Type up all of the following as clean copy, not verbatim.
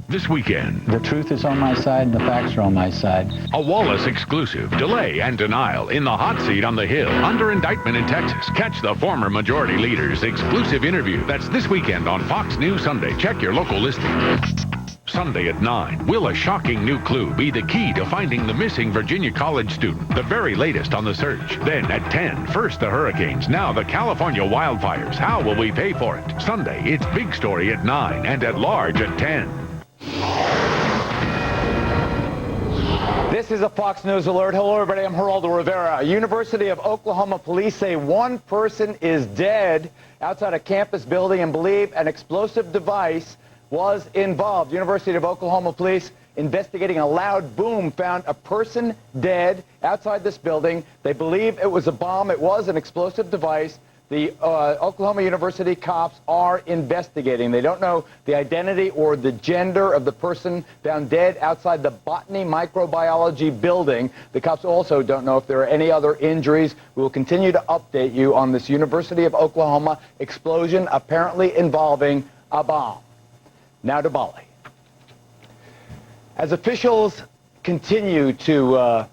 This weekend. The truth is on my side and the facts are on my side. A Wallace exclusive, delay and denial in the hot seat on the Hill, under indictment in Texas. Catch the former majority leader's exclusive interview. That's this weekend on Fox News Sunday. Check your local listing. Sunday at 9. Will a shocking new clue be the key to finding the missing Virginia college student? The very latest on the search. Then at 10, first the hurricanes, now the California wildfires. How will we pay for it? Sunday, it's Big Story at 9 and at large at 10. This is a Fox News alert. Hello, everybody. I'm Geraldo Rivera. University of Oklahoma police say one person is dead outside a campus building and believe an explosive device was involved. University of Oklahoma police investigating a loud boom found a person dead outside this building. They believe it was a bomb. It was an explosive device. The Oklahoma University cops are investigating. They don't know the identity or the gender of the person found dead outside the Botany Microbiology building. The cops also don't know if there are any other injuries. We will continue to update you on this University of Oklahoma explosion apparently involving a bomb. Now to Bali. As officials continue to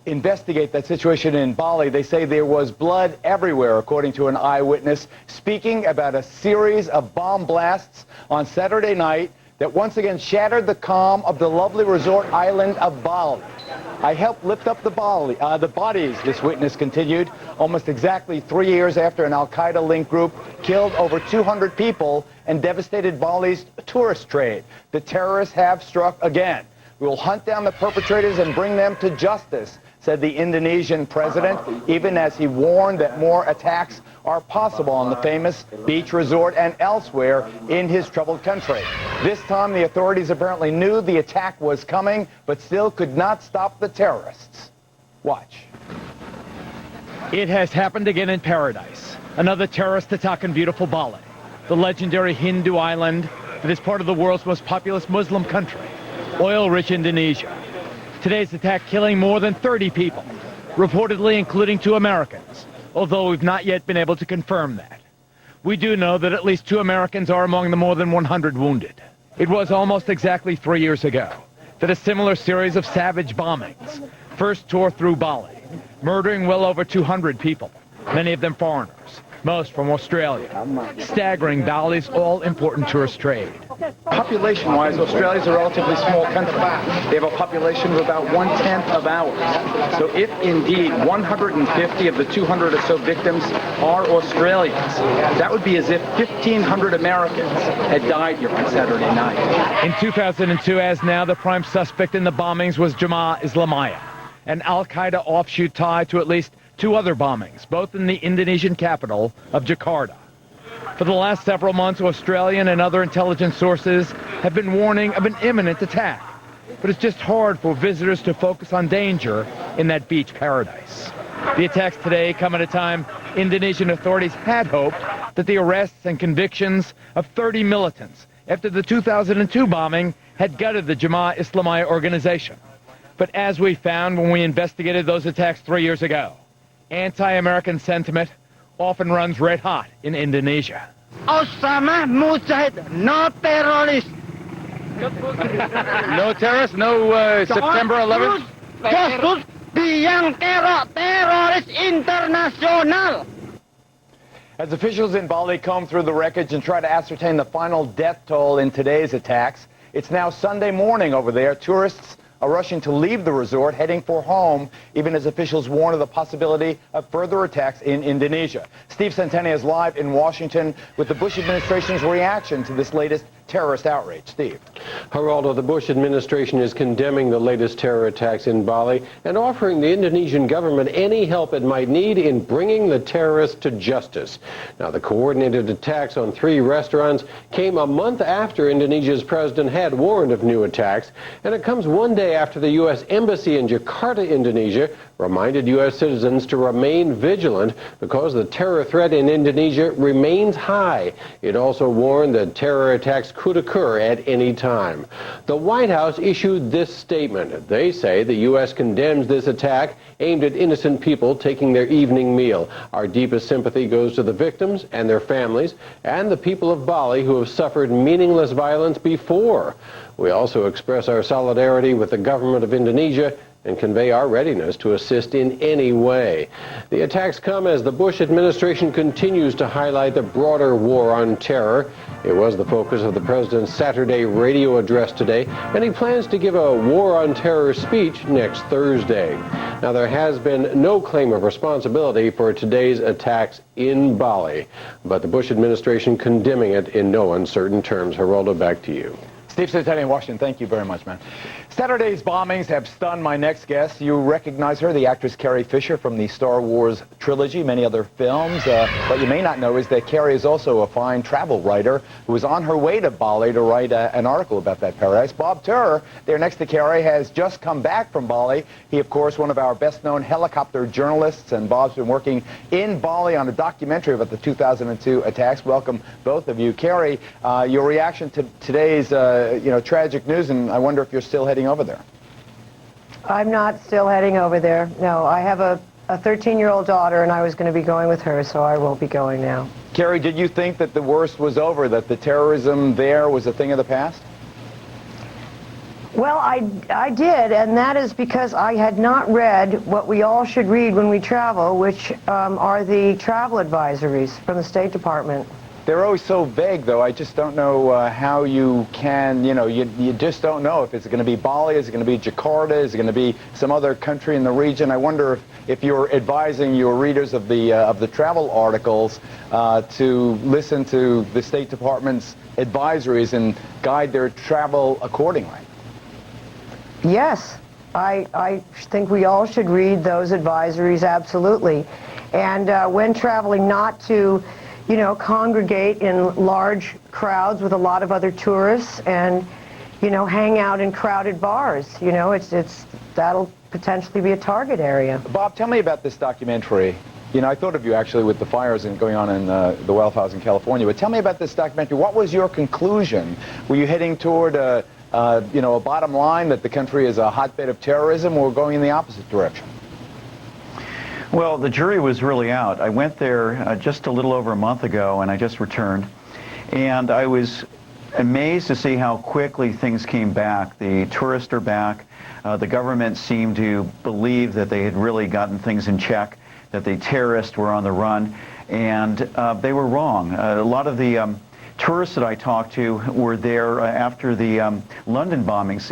investigate that situation in Bali, they say there was blood everywhere, according to an eyewitness, speaking about a series of bomb blasts on Saturday night that once again shattered the calm of the lovely resort island of Bali. I helped lift up the bodies, this witness continued, almost exactly 3 years after an al-Qaeda-linked group killed over 200 people and devastated Bali's tourist trade. The terrorists have struck again. We will hunt down the perpetrators and bring them to justice, said the Indonesian president, even as he warned that more attacks are possible on the famous beach resort and elsewhere in his troubled country. This time, the authorities apparently knew the attack was coming, but still could not stop the terrorists. Watch. It has happened again in paradise. Another terrorist attack in beautiful Bali, the legendary Hindu island that is part of the world's most populous Muslim country, oil-rich Indonesia. Today's attack killing more than 30 people, reportedly including 2 Americans, although we've not yet been able to confirm that. We do know that at least 2 Americans are among the more than 100 wounded. It was almost exactly 3 years ago that a similar series of savage bombings first tore through Bali, murdering well over 200 people, many of them foreigners, most from Australia, staggering Bali's all-important tourist trade. Population-wise, Australia is a relatively small country. They have a population of about 1/10 of ours. So if indeed 150 of the 200 or so victims are Australians, that would be as if 1,500 Americans had died here on Saturday night. In 2002, as now, the prime suspect in the bombings was Jemaah Islamiyah, an al-Qaeda offshoot tied to at least 2 other bombings, both in the Indonesian capital of Jakarta. For the last several months, Australian and other intelligence sources have been warning of an imminent attack. But it's just hard for visitors to focus on danger in that beach paradise. The attacks today come at a time Indonesian authorities had hoped that the arrests and convictions of 30 militants after the 2002 bombing had gutted the Jemaah Islamiyah organization. But as we found when we investigated those attacks 3 years ago, anti-American sentiment often runs red hot in Indonesia. Osama Mujahid, no terrorist. No terrorists, no September 11th? Khusus biang teroris internasional. As officials in Bali comb through the wreckage and try to ascertain the final death toll in today's attacks, it's now Sunday morning over there. Tourists are rushing to leave the resort, heading for home, even as officials warn of the possibility of further attacks in Indonesia. Steve Centennial is live in Washington with the Bush administration's reaction to this latest terrorist outrage. Steve. Geraldo, the Bush administration is condemning the latest terror attacks in Bali and offering the Indonesian government any help it might need in bringing the terrorists to justice. Now, the coordinated attacks on 3 restaurants came a month after Indonesia's president had warned of new attacks, and it comes one day after the U.S. Embassy in Jakarta, Indonesia, reminded U.S. citizens to remain vigilant because the terror threat in Indonesia remains high. It also warned that terror attacks could occur at any time. The White House issued this statement. They say the U.S. condemns this attack aimed at innocent people taking their evening meal. Our deepest sympathy goes to the victims and their families and the people of Bali who have suffered meaningless violence before. We also express our solidarity with the government of Indonesia and convey our readiness to assist in any way. The attacks come as the Bush administration continues to highlight the broader war on terror. It was the focus of the president's Saturday radio address today, and he plans to give a war on terror speech next Thursday. Now, there has been no claim of responsibility for today's attacks in Bali, but the Bush administration condemning it in no uncertain terms. Geraldo, back to you. Steve Cincinnati in Washington, thank you very much, man. Saturday's bombings have stunned my next guest. You recognize her, the actress Carrie Fisher from the Star Wars trilogy, many other films. What you may not know is that Carrie is also a fine travel writer who was on her way to Bali to write an article about that paradise. Bob Turr, there next to Carrie, has just come back from Bali. He, of course, one of our best-known helicopter journalists, and Bob's been working in Bali on a documentary about the 2002 attacks. Welcome, both of you. Carrie, your reaction to today's tragic news, and I wonder if you're still heading over there. I'm not still heading over there. No, I have a 13-year-old daughter, and I was going to be going with her, so I won't be going now. Carrie, did you think that the worst was over, that the terrorism there was a thing of the past? Well, I did, and that is because I had not read what we all should read when we travel, which are the travel advisories from the State Department. They're always so vague, though. I just don't know how you can, you just don't know if it's going to be Bali, is it going to be Jakarta, is it going to be some other country in the region. I wonder if you're advising your readers of the travel articles to listen to the State Department's advisories and guide their travel accordingly. Yes, I think we all should read those advisories, absolutely. And when traveling, not to congregate in large crowds with a lot of other tourists and, hang out in crowded bars. That'll potentially be a target area. Bob, tell me about this documentary. I thought of you actually with the fires going on in the wildfires in California, but tell me about this documentary. What was your conclusion? Were you heading toward a bottom line that the country is a hotbed of terrorism, or going in the opposite direction? Well, the jury was really out. I went there just a little over a month ago, and I just returned. And I was amazed to see how quickly things came back. The tourists are back. The government seemed to believe that they had really gotten things in check, that the terrorists were on the run, and they were wrong. A lot of the tourists that I talked to were there after the London bombings.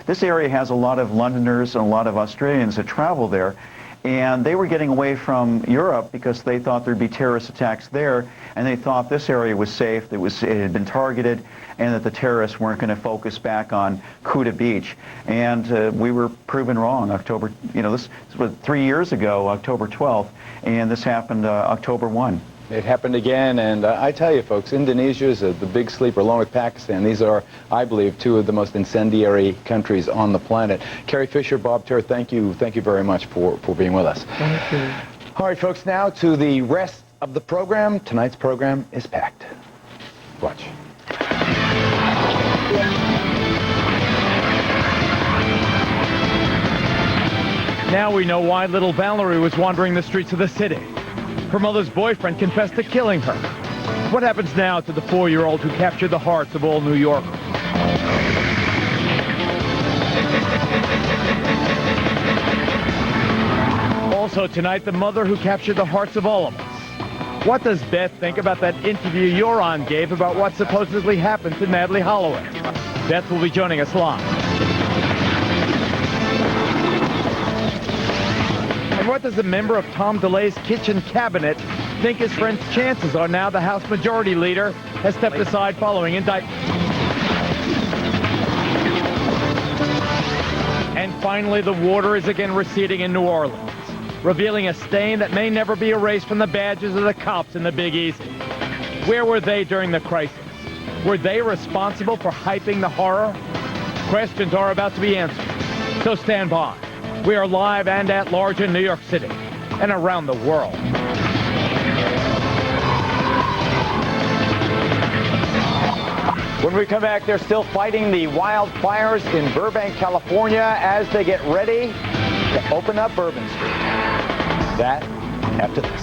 This area has a lot of Londoners and a lot of Australians that travel there. And they were getting away from Europe because they thought there'd be terrorist attacks there, and they thought this area was safe, it had been targeted, and that the terrorists weren't going to focus back on Kuta Beach. And we were proven wrong. This was 3 years ago, October 12th, and this happened October 1. It happened again, and I tell you, folks, Indonesia is the big sleeper, along with Pakistan. These are, I believe, two of the most incendiary countries on the planet. Carrie Fisher, Bob Turr, thank you very much for being with us. Thank you. All right, folks, now to the rest of the program. Tonight's program is packed. Watch. Now we know why little Valerie was wandering the streets of the city. Her mother's boyfriend confessed to killing her. What happens now to the 4-year-old who captured the hearts of all New Yorkers? Also tonight, the mother who captured the hearts of all of us. What does Beth think about that interview Yoron gave about what supposedly happened to Natalie Holloway? Beth will be joining us live. And what does a member of Tom DeLay's kitchen cabinet think his friend's chances are now the House Majority Leader has stepped aside following indictment? And finally, the water is again receding in New Orleans, revealing a stain that may never be erased from the badges of the cops in the Big Easy. Where were they during the crisis? Were they responsible for hyping the horror? Questions are about to be answered, so stand by. We are live and at large in New York City and around the world. When we come back, they're still fighting the wildfires in Burbank, California, as they get ready to open up Bourbon Street. That after this.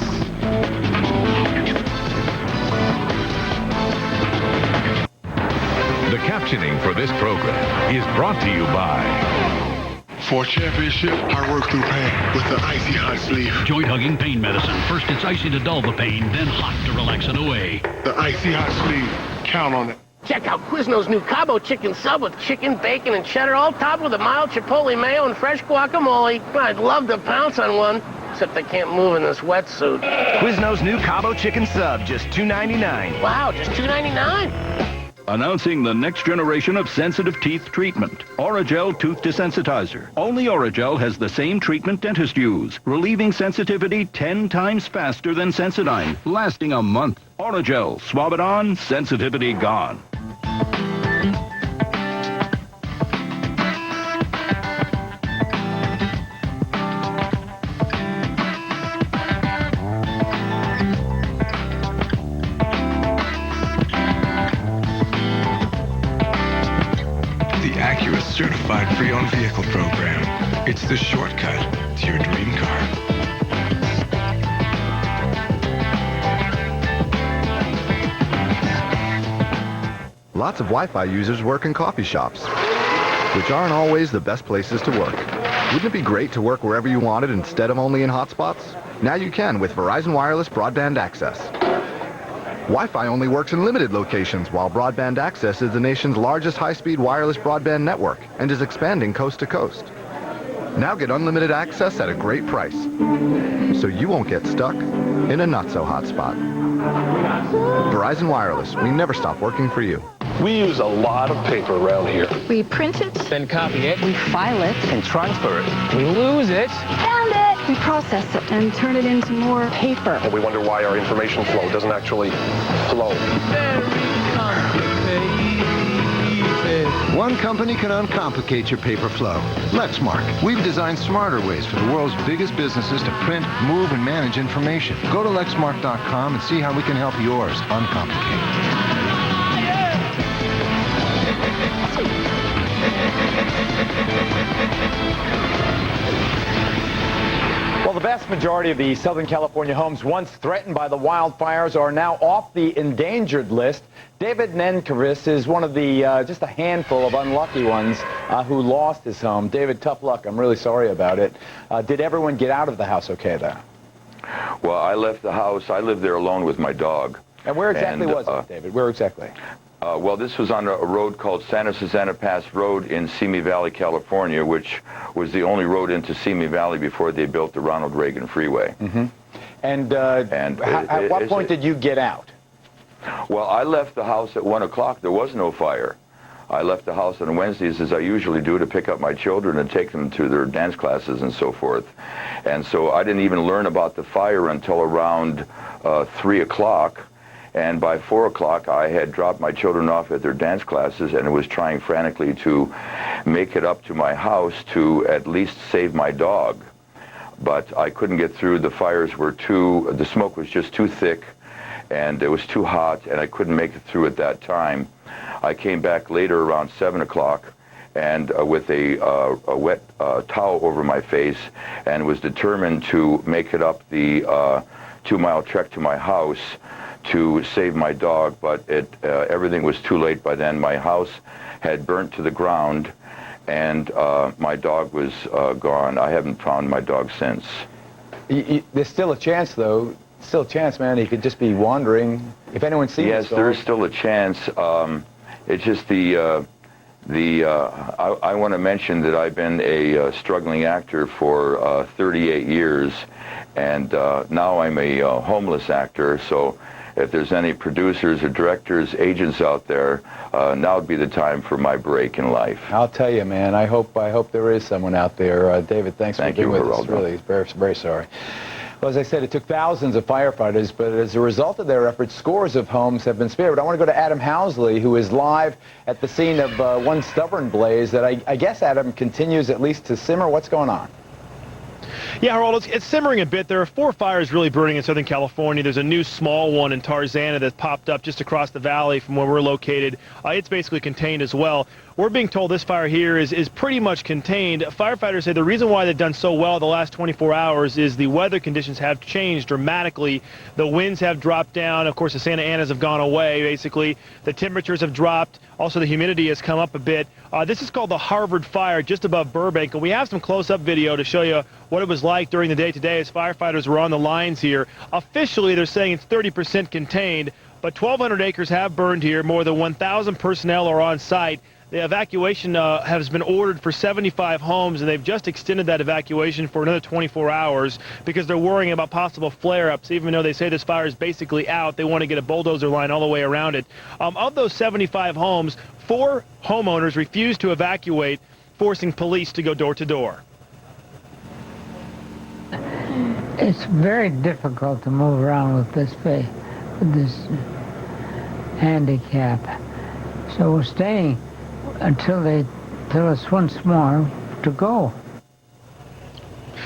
The captioning for this program is brought to you by For championship, I work through pain with the Icy Hot Sleeve. Joint-hugging pain medicine. First it's icy to dull the pain, then hot to relax it away. The Icy Hot Sleeve. Count on it. Check out Quizno's new Cabo chicken sub with chicken, bacon, and cheddar, all topped with a mild chipotle mayo and fresh guacamole. I'd love to pounce on one, except I can't move in this wetsuit. Quizno's new Cabo chicken sub, just $2.99. Wow, just $2.99. Announcing the next generation of sensitive teeth treatment. Oragel Tooth Desensitizer. Only Oragel has the same treatment dentists use, relieving sensitivity 10 times faster than Sensodyne, lasting a month. Oragel, swab it on, sensitivity gone. Certified pre-owned vehicle program. It's the shortcut to your dream car. Lots of Wi-Fi users work in coffee shops, which aren't always the best places to work. Wouldn't it be great to work wherever you wanted instead of only in hotspots? Now you can with Verizon Wireless Broadband Access. Wi-Fi only works in limited locations, while Broadband Access is the nation's largest high-speed wireless broadband network and is expanding coast to coast. Now get unlimited access at a great price, so you won't get stuck in a not-so-hot spot. Verizon Wireless, we never stop working for you. We use a lot of paper around here. We print it. Then copy it. We file it. And transfer it. We lose it. Found it. We process it and turn it into more paper. And we wonder why our information flow doesn't actually flow. One company can uncomplicate your paper flow. Lexmark. We've designed smarter ways for the world's biggest businesses to print, move, and manage information. Go to Lexmark.com and see how we can help yours uncomplicate. Well, the vast majority of the Southern California homes once threatened by the wildfires are now off the endangered list. David Nenkeris is one of the just a handful of unlucky ones who lost his home. David, tough luck. I'm really sorry about it. Did everyone get out of the house okay, though? Well, I left the house. I lived there alone with my dog. And where exactly was it, David? Where exactly? Well, this was on a road called Santa Susana Pass Road in Simi Valley, California, which was the only road into Simi Valley before they built the Ronald Reagan Freeway. Mm-hmm. And at what point did you get out? Well, I left the house at 1 o'clock. There was no fire. I left the house on Wednesdays, as I usually do, to pick up my children and take them to their dance classes and so forth. And so I didn't even learn about the fire until around 3 o'clock. And by 4 o'clock, I had dropped my children off at their dance classes and was trying frantically to make it up to my house to at least save my dog. But I couldn't get through. The fires were the smoke was just too thick, and it was too hot, and I couldn't make it through at that time. I came back later around 7 o'clock and with a wet towel over my face, and was determined to make it up the 2-mile trek to my house to save my dog, but everything was too late by then. My house had burnt to the ground, and my dog was gone. I haven't found my dog since. There's still a chance, though. Still a chance, man. He could just be wandering. If anyone sees yes, there is still a chance. It's just I want to mention that I've been a struggling actor for 38 years, and now I'm a homeless actor. So if there's any producers or directors, agents out there, now would be the time for my break in life. I'll tell you, man. I hope there is someone out there. David, thanks for being with us. Really, very, very sorry. Well, as I said, it took thousands of firefighters, but as a result of their efforts, scores of homes have been spared. But I want to go to Adam Housley, who is live at the scene of one stubborn blaze that I guess, Adam, continues at least to simmer. What's going on? Yeah, Geraldo, it's simmering a bit. There are 4 fires really burning in Southern California. There's a new small one in Tarzana that popped up just across the valley from where we're located. It's basically contained as well. We're being told this fire here is pretty much contained. Firefighters say the reason why they've done so well the last 24 hours is the weather conditions have changed dramatically. The winds have dropped down. Of course, the Santa Anas have gone away, basically. The temperatures have dropped. Also, the humidity has come up a bit. This is called the Harvard Fire, just above Burbank, and we have some close-up video to show you what it was like during the day today as firefighters were on the lines here. Officially, they're saying it's 30% contained, but 1,200 acres have burned here. More than 1,000 personnel are on site. The evacuation has been ordered for 75 homes, and they've just extended that evacuation for another 24 hours because they're worrying about possible flare-ups. Even though they say this fire is basically out, they want to get a bulldozer line all the way around it. Of those 75 homes, 4 homeowners refused to evacuate, forcing police to go door to door. It's very difficult to move around with this handicap. So we're staying until they tell us once more to go.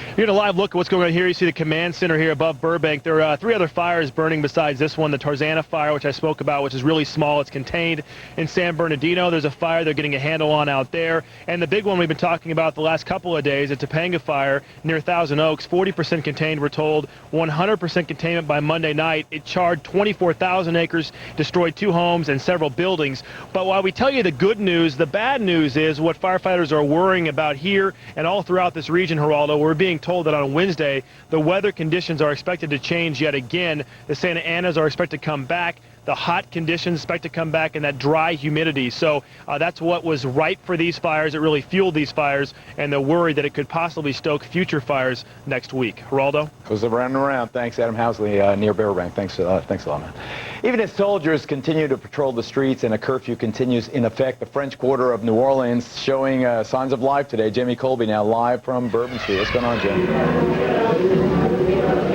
You're getting a live look at what's going on here. You see the command center here above Burbank. There are 3 other fires burning besides this one, the Tarzana fire, which I spoke about, which is really small. It's contained in San Bernardino. There's a fire they're getting a handle on out there. And the big one we've been talking about the last couple of days, it's a Topanga fire near Thousand Oaks. 40% contained, we're told. 100% containment by Monday night. It charred 24,000 acres, destroyed 2 homes and several buildings. But while we tell you the good news, the bad news is what firefighters are worrying about here and all throughout this region, Geraldo. We're being told that on Wednesday, the weather conditions are expected to change yet again. The Santa Anas are expected to come back. The hot conditions expect to come back, and that dry humidity. So that's what was ripe for these fires. It really fueled these fires, and they're worried that it could possibly stoke future fires next week. Geraldo? Goes around and around. Thanks, Adam Housley, near Burbank. Thanks a lot, man. Even as soldiers continue to patrol the streets and a curfew continues in effect, the French Quarter of New Orleans showing signs of life today. Jamie Colby now live from Bourbon Street. What's going on, Jamie?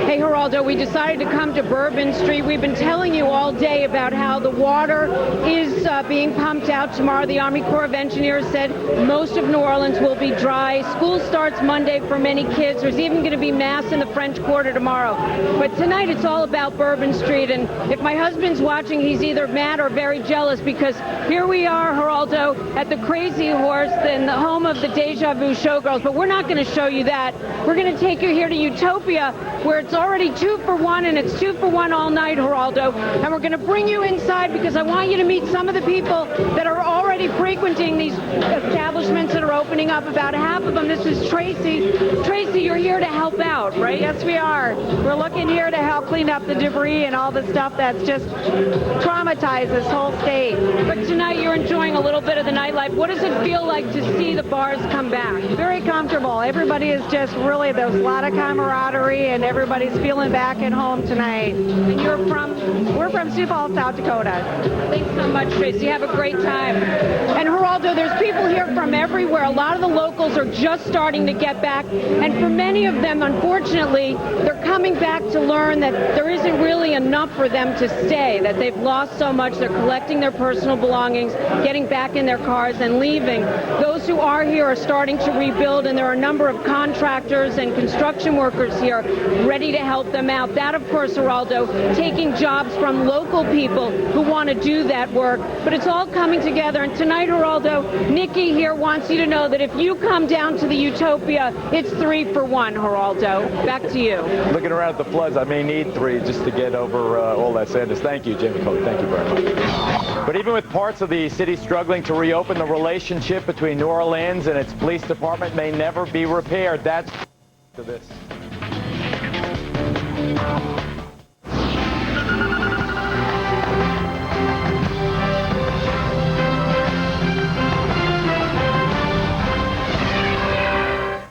Hey, Geraldo, we decided to come to Bourbon Street. We've been telling you all day about how the water is being pumped out tomorrow. The Army Corps of Engineers said most of New Orleans will be dry. School starts Monday for many kids. There's even going to be mass in the French Quarter tomorrow. But tonight it's all about Bourbon Street. And if my husband's watching, he's either mad or very jealous because here we are, Geraldo, at the Crazy Horse, in the home of the Deja Vu Showgirls. But we're not going to show you that. We're going to take you here to Utopia, where it's already 2 for 1, and it's 2 for 1 all night, Geraldo. And we're going to bring you inside because I want you to meet some of the people that are already frequenting these establishments that are opening up. About half of them. This is Tracy. Tracy, you're here to help out, right? Yes, we are. We're looking here to help clean up the debris and all the stuff that's just traumatized this whole state. But tonight you're enjoying a little bit of the nightlife. What does it feel like to see the bars come back? Very comfortable. Everybody is just really, there's a lot of camaraderie and everybody's feeling back at home tonight. And you're from? We're from Sioux Falls, South Dakota. Thanks so much, Tracy. Have a great time. And Geraldo, there's people here from everywhere. A lot of the locals are just starting to get back. And for many of them, unfortunately, they're coming back to learn that there isn't really enough for them to stay, that they've lost so much. They're collecting their personal belongings, getting back in their cars and leaving. Those who are here are starting to rebuild, and there are a number of contractors and construction workers here ready to help them out. That, of course, Geraldo, taking jobs from local people who want to do that work. But it's all coming together. And tonight, Geraldo, Nikki here wants you to know that if you come down to the Utopia, it's 3 for 1, Geraldo. Back to you. Looking around at the floods, I may need 3 just to get over all that sadness. Thank you, Jamie Colby. Thank you very much. But even with parts of the city struggling to reopen, the relationship between New Orleans and its police department may never be repaired. That's to this.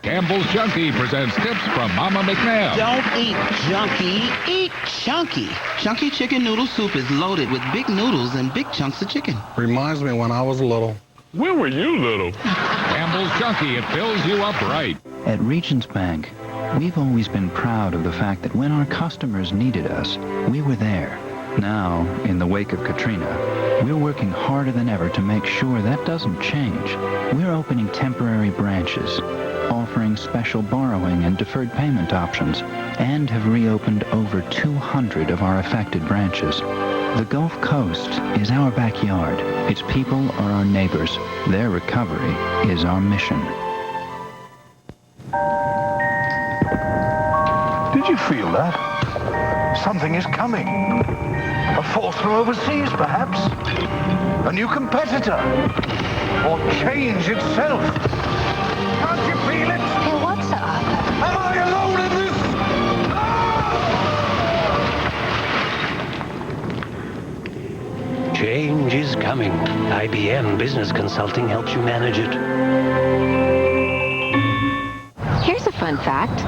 Campbell's Junkie presents tips from Mama McNabb. Don't eat junky, eat chunky. Chunky chicken noodle soup is loaded with big noodles and big chunks of chicken. Reminds me when I was little. When were you little? Campbell's Junkie, it fills you up right. At Regions Bank, we've always been proud of the fact that when our customers needed us, we were there. Now, in the wake of Katrina, We're working harder than ever to make sure that doesn't change. We're opening temporary branches, offering special borrowing and deferred payment options, and have reopened over 200 of our affected branches. The Gulf Coast is our backyard. Its people are our neighbors. Their recovery is our mission. Did you feel that? Something is coming. A force from overseas, perhaps? A new competitor? Or change itself? Can't you feel it? Hey, what's up? Am I alone in this? Change is coming. IBM Business Consulting helps you manage it. Here's a fun fact.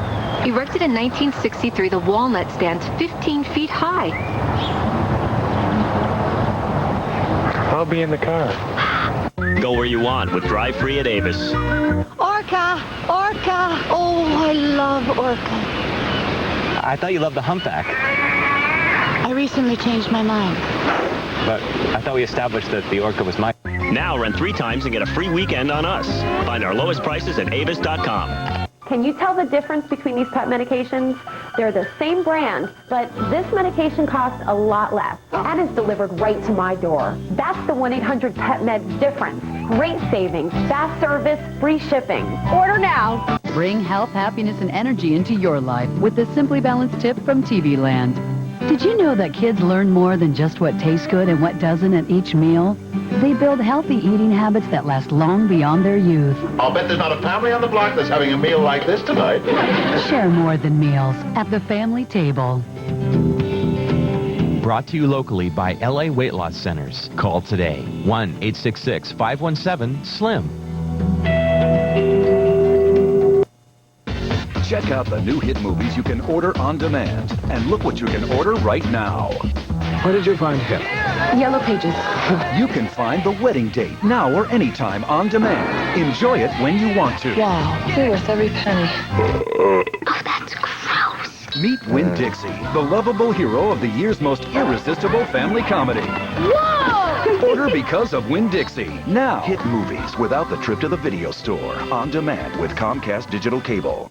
Erected in 1963, the walnut stands 15 feet high. I'll be in the car. Go where you want with Drive Free at Avis. Orca! Orca! Oh, I love Orca. I thought you loved the humpback. I recently changed my mind. But I thought we established that the Orca was mine. Now rent 3 times and get a free weekend on us. Find our lowest prices at avis.com. Can you tell the difference between these pet medications? They're the same brand, but this medication costs a lot less and is delivered right to my door. That's the 1-800-PET-MED difference. Great savings, fast service, free shipping. Order now. Bring health, happiness, and energy into your life with the Simply Balanced tip from TV Land. Did you know that kids learn more than just what tastes good and what doesn't at each meal? They build healthy eating habits that last long beyond their youth. I'll bet there's not a family on the block that's having a meal like this tonight. Share more than meals at the family table. Brought to you locally by LA Weight Loss Centers. Call today. 1-866-517-SLIM. Check out the new hit movies you can order on demand. And look what you can order right now. Where did you find him? Yellow Pages. You can find The Wedding Date now or anytime on demand. Enjoy it when you want to. Wow, you're worth every penny. Oh, that's gross. Meet Winn-Dixie, the lovable hero of the year's most irresistible family comedy. Whoa! Order because of Winn-Dixie. Now, hit movies without the trip to the video store. On demand with Comcast Digital Cable.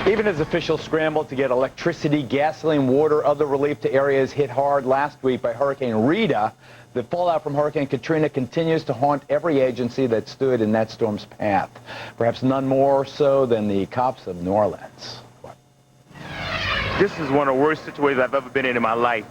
Even as officials scrambled to get electricity, gasoline, water, other relief to areas hit hard last week by Hurricane Rita, the fallout from Hurricane Katrina continues to haunt every agency that stood in that storm's path. Perhaps none more so than the cops of New Orleans. This is one of the worst situations I've ever been in my life.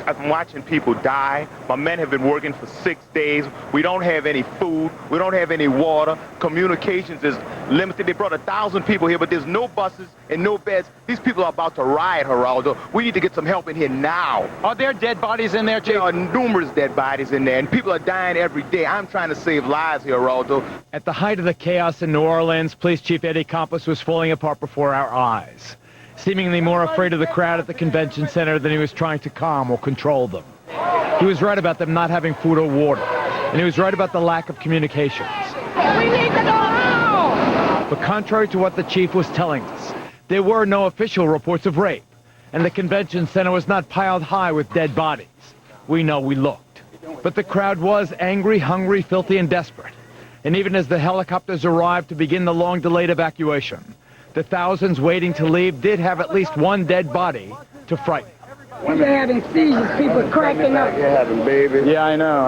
I'm watching people die. My men have been working for 6 days. We don't have any food. We don't have any water. Communications is limited. They brought 1,000 people here, but there's no buses and no beds. These people are about to riot, Geraldo. We need to get some help in here now. Are there dead bodies in there, Chief? There are numerous dead bodies in there, and people are dying every day. I'm trying to save lives here, Geraldo. At the height of the chaos in New Orleans, Police Chief Eddie Campos was falling apart before our eyes, seemingly more afraid of the crowd at the convention center than he was trying to calm or control them. He was right about them not having food or water, and he was right about the lack of communications. We need to know how! But contrary to what the chief was telling us, there were no official reports of rape, and the convention center was not piled high with dead bodies. We know we looked. But the crowd was angry, hungry, filthy, and desperate. And even as the helicopters arrived to begin the long-delayed evacuation, the thousands waiting to leave did have at least one dead body to frighten. They're having seizures, people cracking up. You're having babies. Yeah, I know.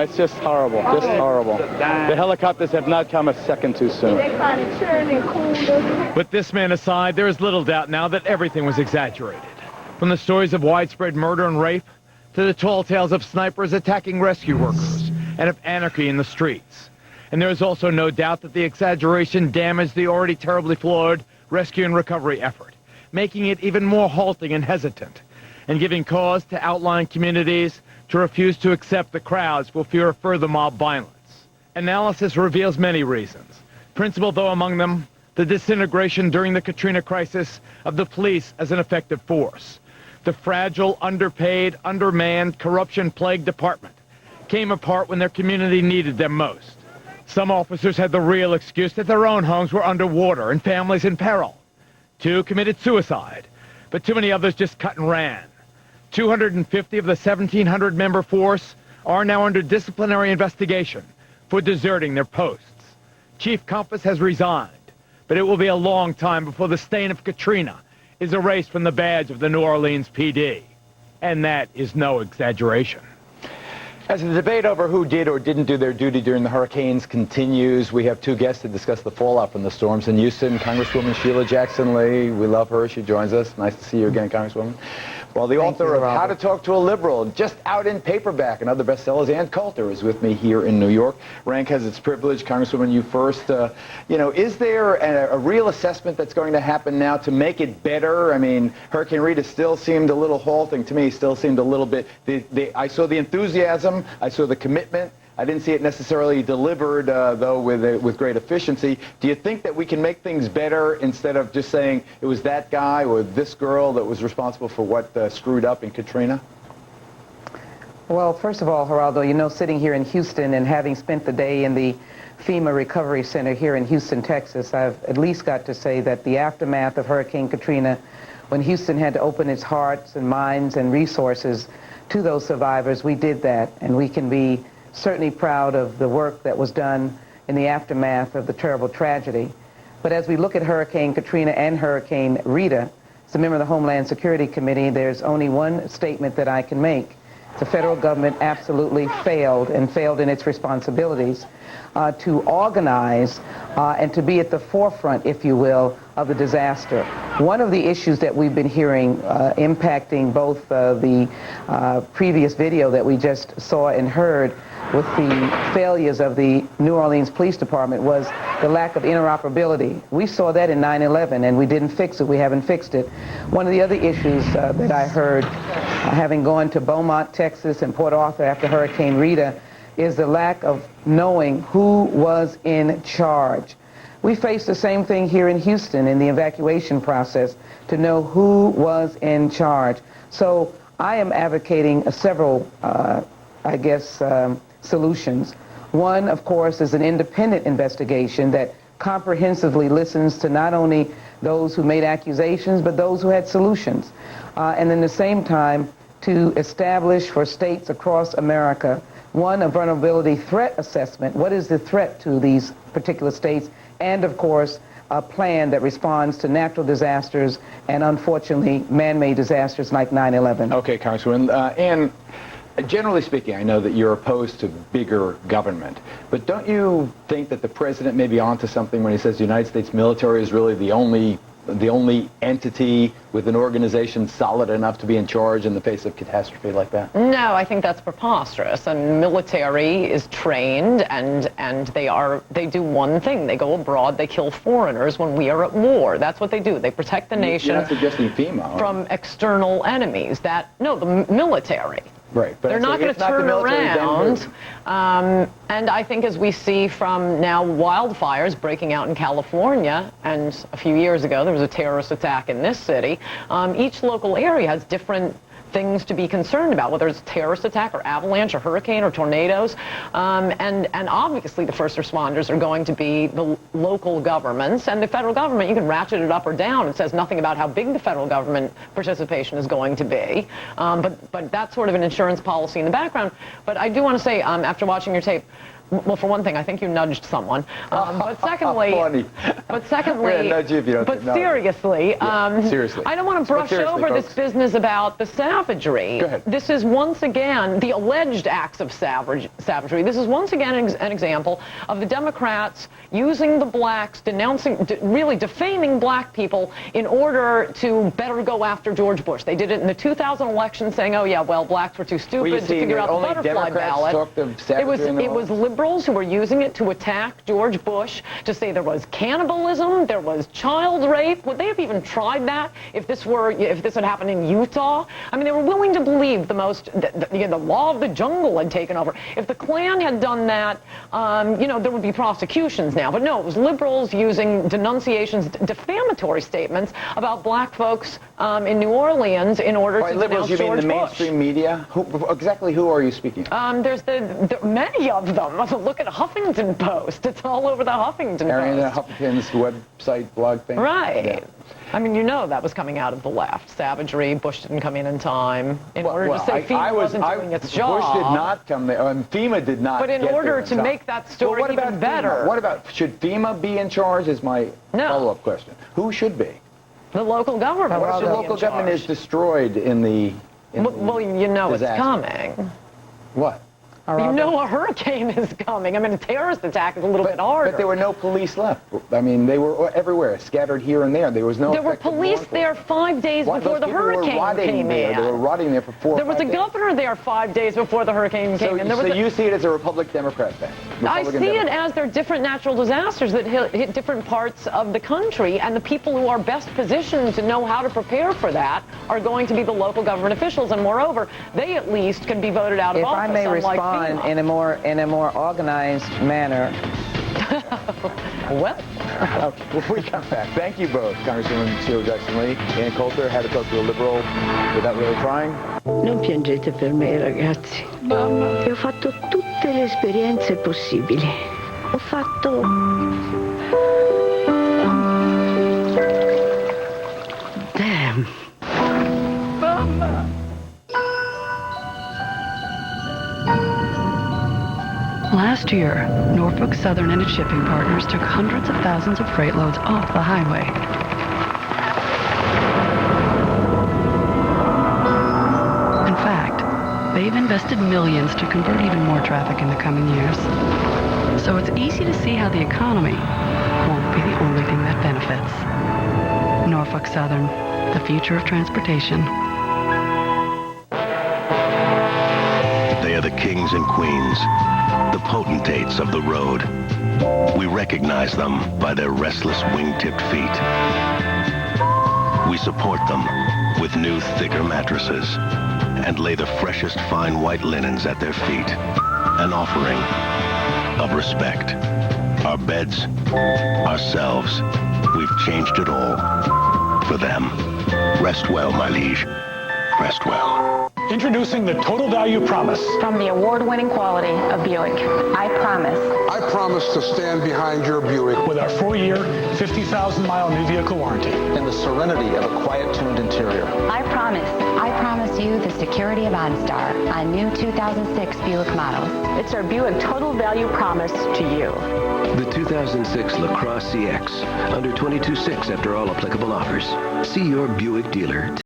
It's just horrible, just horrible. The helicopters have not come a second too soon. They find it churning and cool. But this man aside, there is little doubt now that everything was exaggerated. From the stories of widespread murder and rape, to the tall tales of snipers attacking rescue workers, and of anarchy in the streets. And there is also no doubt that the exaggeration damaged the already terribly flawed rescue and recovery effort, making it even more halting and hesitant, and giving cause to outlying communities to refuse to accept the crowds for fear of further mob violence. Analysis reveals many reasons, principal though among them, the disintegration during the Katrina crisis of the police as an effective force. The fragile, underpaid, undermanned, corruption-plagued department came apart when their community needed them most. Some officers had the real excuse that their own homes were underwater and families in peril. 2 committed suicide, but too many others just cut and ran. 250 of the 1,700-member force are now under disciplinary investigation for deserting their posts. Chief Compass has resigned, but it will be a long time before the stain of Katrina is erased from the badge of the New Orleans PD. And that is no exaggeration. As the debate over who did or didn't do their duty during the hurricanes continues, we have 2 guests to discuss the fallout from the storms in Houston. Congresswoman Sheila Jackson Lee, we love her. She joins us. Nice to see you again, Congresswoman. Well, the author of How to Talk to a Liberal, just out in paperback and other bestsellers, Ann Coulter is with me here in New York. Rank has its privilege. Congresswoman, you first. Is there a real assessment that's going to happen now to make it better? I mean, Hurricane Rita still seemed a little halting to me, still seemed a little bit. I saw the enthusiasm, I saw the commitment. I didn't see it necessarily delivered, though, with great efficiency. Do you think that we can make things better instead of just saying it was that guy or this girl that was responsible for what screwed up in Katrina? Well, first of all, Geraldo, sitting here in Houston and having spent the day in the FEMA Recovery Center here in Houston, Texas, I've at least got to say that the aftermath of Hurricane Katrina, when Houston had to open its hearts and minds and resources to those survivors, we did that, and we can be certainly proud of the work that was done in the aftermath of the terrible tragedy. But as we look at Hurricane Katrina and Hurricane Rita, as a member of the Homeland Security Committee, there's only one statement that I can make. The federal government absolutely failed in its responsibilities to organize and to be at the forefront, if you will, of the disaster. One of the issues that we've been hearing impacting both the previous video that we just saw and heard with the failures of the New Orleans Police Department was the lack of interoperability. We saw that in 9/11 and we didn't fix it. We haven't fixed it. One of the other issues that I heard, having gone to Beaumont, Texas and Port Arthur after Hurricane Rita, is the lack of knowing who was in charge. We faced the same thing here in Houston in the evacuation process, to know who was in charge. So I am advocating several, solutions. One, of course, is an independent investigation that comprehensively listens to not only those who made accusations, but those who had solutions. And at the same time, to establish for states across America, one, a vulnerability threat assessment. What is the threat to these particular states? And, of course, a plan that responds to natural disasters and, unfortunately, man-made disasters like 9/11. Okay, Congresswoman. And generally speaking, I know that you're opposed to bigger government, but don't you think that the president may be onto something when he says the United States military is really the only entity with an organization solid enough to be in charge in the face of catastrophe like that? No, I think that's preposterous. And military is trained, and they do one thing. They go abroad, they kill foreigners when we are at war. That's what they do. They protect the nation. You're not suggesting FEMA from external enemies. No, the military. Right, but they're not going to turn around. And I think, as we see from now wildfires breaking out in California, and a few years ago there was a terrorist attack in this city, each local area has different things to be concerned about, whether it's a terrorist attack or avalanche or hurricane or tornadoes. And obviously the first responders are going to be the local governments, and the federal government, you can ratchet it up or down. It says nothing about how big the federal government participation is going to be. But that's sort of an insurance policy in the background. But I do want to say, after watching your tape, well, for one thing, I think you nudged someone. But secondly, seriously, I don't want to brush over this business about the savagery. Go ahead. This is once again the alleged acts of savagery. This is once again an example of the Democrats using the blacks, really defaming black people in order to better go after George Bush. They did it in the 2000 election, saying, "Oh yeah, well, blacks were too stupid to figure out the butterfly ballot." It was liberals who were using it to attack George Bush, to say there was cannibalism, there was child rape. Would they have even tried that if this had happened in Utah? I mean, they were willing to believe the law of the jungle had taken over. If the Klan had done that, there would be prosecutions now. But no, it was liberals using denunciations, defamatory statements about black folks in New Orleans in order By to liberals, denounce you mean George the Bush. mainstream media? Exactly who are you speaking of? There's many of them. Look at Huffington Post. It's all over the Huffington Ariana Post. Huffington's website blog thing? Right. Yeah. I mean, you know that was coming out of the left. Savagery, Bush didn't come in time. In order to say FEMA wasn't doing its job. Bush did not come there, and FEMA did not. But in order to make that story even better. FEMA? What about, should FEMA be in charge is my follow-up question. Who should be? The local government. What if the local government is destroyed in the well, you know disaster? it's coming. What? You know a hurricane is coming. I mean, a terrorist attack is a little bit harder. But there were no police left. I mean, they were everywhere, scattered here and there. There was no. There were police there 5 days before the hurricane came in. They were rotting there for 4 or 5 days. There was a governor there 5 days before the hurricane came in. So you see it as a Republican-Democrat thing? I see it as they're different natural disasters that hit different parts of the country, and the people who are best positioned to know how to prepare for that are going to be the local government officials, and moreover, they at least can be voted out of office. If I may unlike respond FEMA. in a more organized manner. Well, when we come back, thank you both, Congresswoman Sheila Jackson-Lee, Ann Coulter, how to talk to a liberal without really trying. Non piangete per me, ragazzi. Mamma. E ho fatto tutte le esperienze possibili. Ho fatto... Damn. Mamma. Last year, Norfolk Southern and its shipping partners took hundreds of thousands of freight loads off the highway. In fact, they've invested millions to convert even more traffic in the coming years. So it's easy to see how the economy won't be the only thing that benefits. Norfolk Southern, the future of transportation. They are the kings and queens, the potentates of the road. We recognize them by their restless wing-tipped feet. We support them with new, thicker mattresses and lay the freshest fine white linens at their feet, an offering of respect. Our beds, ourselves, we've changed it all for them. Rest well, my liege. Rest well. Introducing the Total Value Promise. From the award-winning quality of Buick. I promise. I promise to stand behind your Buick. With our 4-year, 50,000-mile new vehicle warranty. And the serenity of a quiet-tuned interior. I promise. I promise you the security of OnStar on new 2006 Buick models. It's our Buick Total Value Promise to you. The 2006 LaCrosse CX, under $22,600 after all applicable offers. See your Buick dealer today.